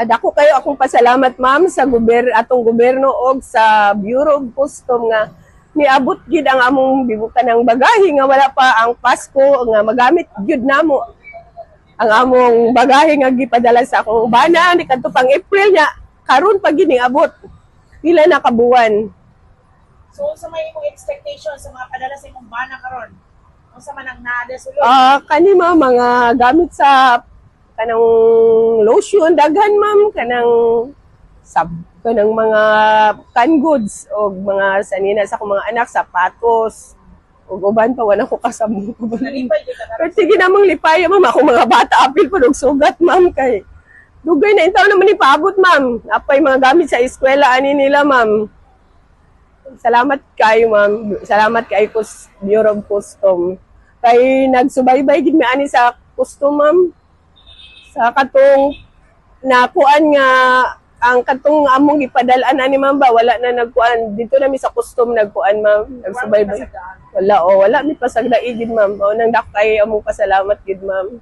Dako kayo akong pasalamat ma'am sa atong gobyerno og sa Bureau of Custom nga niabot gid ang among bibukan ng bagahe nga wala pa ang Pasko nga magamit gyud namo ang among bagahe nga gipadala sa akong bana ni kadto pang April nya karon pa gid niabot pila na kabuwan. So sa may imong expectation sa mga padala sa imong bana karon? Unsa man ang naada sulod? Kani mga gamit sa kanang lotion daghan ma'am kanang mga canned goods o mga sanina sa akong mga anak sapatos ug uban pa wala ko kasabot. Nalipay gyud ka Pero sige namang lipaya ma'am ako mga bata apil po og sugat ma'am kay dugay na intaw naman ipaabot ma'am apay mga gamit sa eskwela ani nila ma'am. Salamat kayo ma'am, salamat kay Bureau of Custom kay nagsubaybay gid mi ani sa custom ma'am. Sa katong nakuan nga ang katong among gipadalaan ani ma'am ba wala na nagkuan dito na mi sa custom nagkuan ma'am nagsubaybay wala mi pasagdai gid ma'am o nang dakay among pasalamat gid ma'am.